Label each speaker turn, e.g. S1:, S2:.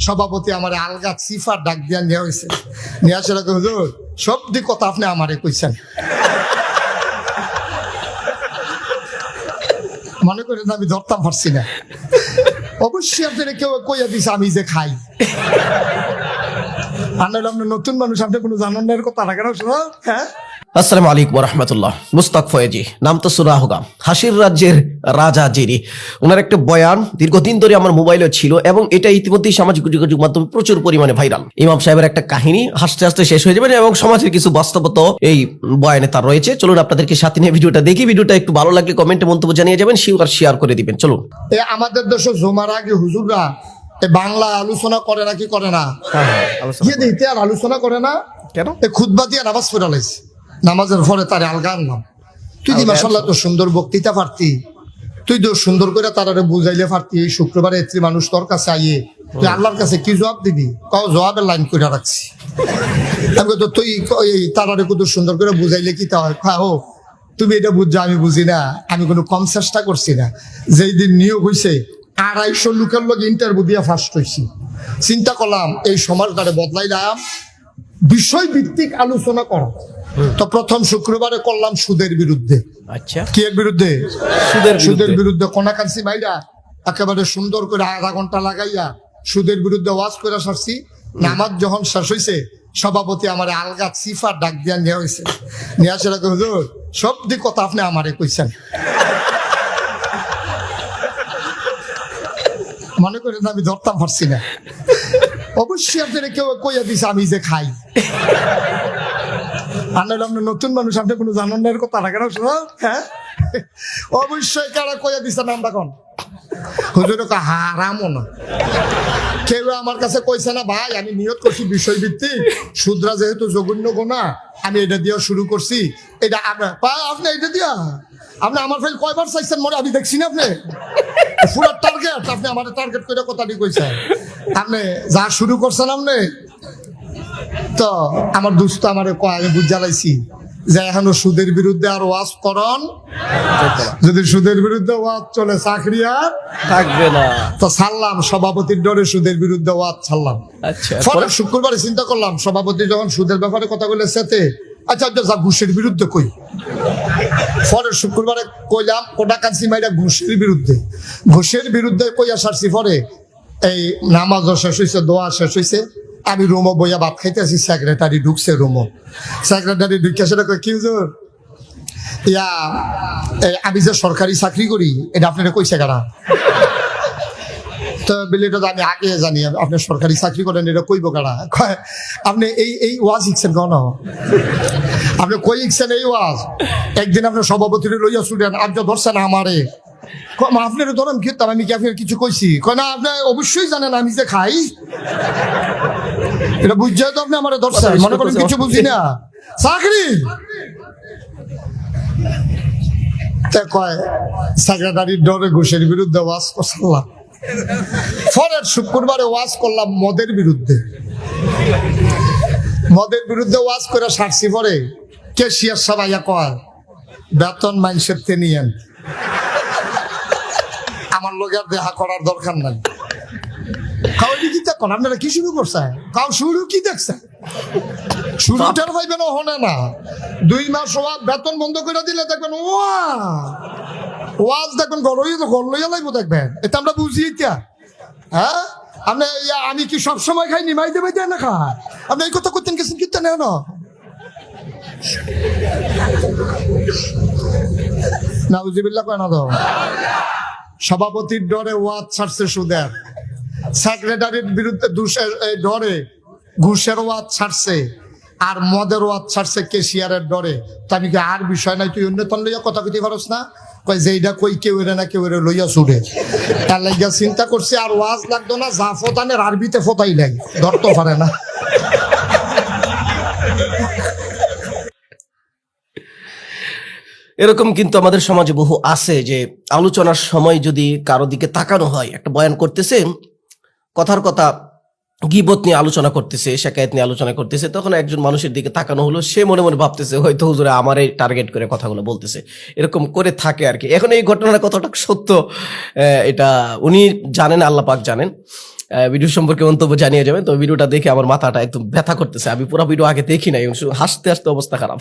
S1: সভাপতি আমার আলগা সিফার ডাক দিয়া নেওয়া হয়েছে। নিয়ে আসলে হুজুর সব দিক কথা আপনি আমারে কইছেন, মনে করেন আমি ধরতাম পারছি না। অবশ্যই আপনারা কেউ কইয়া দিছে আমি যে খাই। আপনার নতুন মানুষ, আপনি কোনো জানান না এর কথা রাখেন। হ্যাঁ,
S2: আসসালামু আলাইকুম ওয়া রাহমাতুল্লাহ। মুস্তাক ফয়েজি, নাম তো শোনা হোগা, হাসির রাজ্যের রাজা জিরি। ওনার একটা বয়ান দীর্ঘদিন ধরে আমার মোবাইলে ছিল এবং এটা ইতিমধ্যেই সামাজিক যোগাযোগ মাধ্যমে প্রচুর পরিমাণে ভাইরাল। ইমাম সাহেবের একটা কাহিনী হাসতে হাসতে শেষ হয়ে যাবে এবং সমাজের কিছু বাস্তবতা এই বয়ানে তার রয়েছে। চলুন আপনাদেরকে সাথে নিয়ে ভিডিওটা দেখি। ভিডিওটা একটু ভালো লাগলে কমেন্টে মন্তব্য জানিয়ে যাবেন, শেয়ার করে দিবেন। চলুন।
S1: আমাদের দেশে জমার আগে হুজুররা বাংলা আলোচনা করে না, কি করে না? আর আলোচনা করে না
S2: কেন?
S1: খুতবা দিয়ে নামাজ পড়া লাইছে, নামাজের পরে তার আলগা আনলাম, তুই দি মাশাআল্লাহ তো সুন্দর বক্তৃতা পারতি, তুই তো সুন্দর করে তারা বুঝাইলে পারতি। এই শুক্রবারে এত্রি মানুষ তোর কাছে আইয়ে তুই আল্লাহর কাছে কি জবাব দিবি? কাউ জবাবের লাইন করে রাখছি। আমি তো তুই তারারে কত সুন্দর করে বুঝাইলে কি তা হয়? খাও তুমি এটা বুঝছো, আমি বুঝি না, আমি কোনো কম চেষ্টা করছি না। যেই দিন নিয়োগ হয়েছে 250 লোকের লোক ইন্টারভিউ দিয়ে ফার্স্ট হয়েছি। চিন্তা করলাম এই সমাজটারে বদলাইলাম, বিষয় ভিত্তিক আলোচনা করা। তো প্রথম শুক্রবারে করলাম সুদের বিরুদ্ধে।
S2: আচ্ছা,
S1: কি এর বিরুদ্ধে?
S2: সুদের
S1: বিরুদ্ধে। কোনাকান্সি মাইরা একেবারে সুন্দর করে আধা ঘন্টা লাগাইয়া সুদের বিরুদ্ধে ওয়াজ করে সারছি। নামাজ যখন শেষ হয়েছে সভাপতি আমার আলগা সিফার ডাক দিয়া নেওয়া হয়েছে। নিয়ে আসে হুজুর সব দিক কথা আপনি আমারে কইছেন, মনে করেন আমি ধরতাম পারছি না। অবশ্যই আপনারা কেউ কইয়া দিছে আমি যে খাই। আপনার নতুন মানুষ, আপনি কোনো জানান না এর কথা রাখেন। হ্যাঁ, অবশ্যই কারা কইয়া দিছে নামটা কোন হুজুর হারামও না। কেউ আমার কাছে কইছে না ভাই আমি নিয়ত করছি বিষয় ভিত্তিক, সুদরা যেহেতু জঘন্য গোনা আমি এটা দিয়ে শুরু করছি। এটা আপনি এটা দিয়া আপনি আমার ফাইল কয়বার চাইছেন মনে আমি দেখছি না। আপনি পুরো টার্গেট, আপনি আমার টার্গেট করে কথাটি কইছেন। আপনি যা শুরু করছেন আপনি তো আমার দুস্থ আমার আমি বুঝালাইছি যে এখনো সুদের বিরুদ্ধে আর ওয়াজ করন। যদি সুদের বিরুদ্ধে ওয়াজ চলে চাকরি আর
S2: থাকবে না।
S1: তো ছাড়লাম, সভাপতির ডরে সুদের বিরুদ্ধে ওয়াজ ছাড়লাম। পরে শুক্রবারে চিন্তা করলাম সভাপতি যখন সুদের ব্যাপারে কথা বলে সাথে আচ্ছা যা ঘুষের বিরুদ্ধে কই। পরে শুক্রবারে কইলাম কোটাকান্সি মাইরা ঘুষের বিরুদ্ধে কইয়া সারছি। পরে এই নামাজও শেষ হয়েছে, দোয়া শেষ হয়েছে, আমি রুমো বইয়া ভাত খাইতেছি, সেক্রেটারি ঢুকছে রুমো। সেক্রেটারি ঢুকে সেটা কি হুজুর ইয়া আমি যে সরকারি চাকরি করি এটা আপনারা কইছে কারা? তো বিলিটা আমি আগে জানি আপনি সরকারি চাকরি করেন, এটা কইব কারা? আপনি এই ওয়াজ শিখছেন কেন? আপনি কই শিখছেন এই ওয়াজ? একদিন আপনার সভাপতির লইয়া শুনেন, আপনি ধরছেন আমারে আপনার ধরেন কি আমি কি আপনার কিছু কইছি? কয় না আপনি অবশ্যই জানেন আমি যে খাই, এটা বুঝছে তো আপনি আমার ধরছেন, মনে করেন কিছু বুঝি না চাকরি। কয় সেক্রেটারির ডরে ঘুষের বিরুদ্ধে ওয়াজ করলাম। পরের শুক্রবারে ওয়াজ করলাম মদের বিরুদ্ধে ওয়াজ করে সারছি। পরে ক্যাশিয়ার সবাই কয় বেতন মাইনসের তে নিয়েন, আমার লোকের দেখা করার দরকার নাই। আপনারা কি শুরু করছেন? কাউ শুরু কি দেখছেন? শুরুটার ভাইবেন হনে না। 2 মাস বেতন বন্ধ করে দিলে দেখবেন ওয়াজ দেখবেন ঘর লইয়া লাগবো দেখবেন। এটা আমরা বুঝি এটা। হ্যাঁ, আমি কি সবসময় খাই নিমাই দেবে না খায়? আপনি এই কথা করতেন গেছেন কিন্তু নেন না বুঝিবিল্লা কয় না। তো সভাপতির ডরে ওয়াজ ছাড়ছে সুদের, সেক্রেটারির বিরুদ্ধে ডরে ঘুষের ওয়াজ ছাড়ছে, আর মদের ওয়াজ ছাড়ছে কেশিয়ারের ডরে। তো আমি কি আর বিষয় নাই তুই অন্যতন লইয়া কথা কইতে পারস না? কয় যে এইটা কই কেউ এরে না কেউ এরে লইয়া ছুড়ে। তার লাগিয়া চিন্তা করছে আর ওয়াজ লাগতো না, যা ফোতানের আরবিতে ফোতাই লাগে, ধরতে পারে না।
S2: এরকম কিন্তু আমাদের সমাজে বহু আছে যে আলোচনার সময় যদি কারো দিকে তাকানো হয়, একটা বয়ান করতেছে, কথার কথা গীবত নিয়ে আলোচনা করতেছে, শাকায়াত নিয়ে আলোচনা করতেছে, তখন একজন মানুষের দিকে তাকানো হলো, সে মনে মনে ভাবতেছে হয়তো হুজুরে আমারে টার্গেট করে কথাগুলো বলতেছে, এরকম করে থাকে আর কি। এখন এই ঘটনাটা কতটা সত্য এটা উনি জানেন, আল্লাহ পাক জানেন। ভিডিও সম্পর্কে মন্তব্য জানিয়ে যাবেন। তো ভিডিওটা দেখে আমার মাথাটা একদম ব্যথা করতেছে, আমি পুরো ভিডিও আগে দেখি নাই, হাসতে হাসতে অবস্থা খারাপ।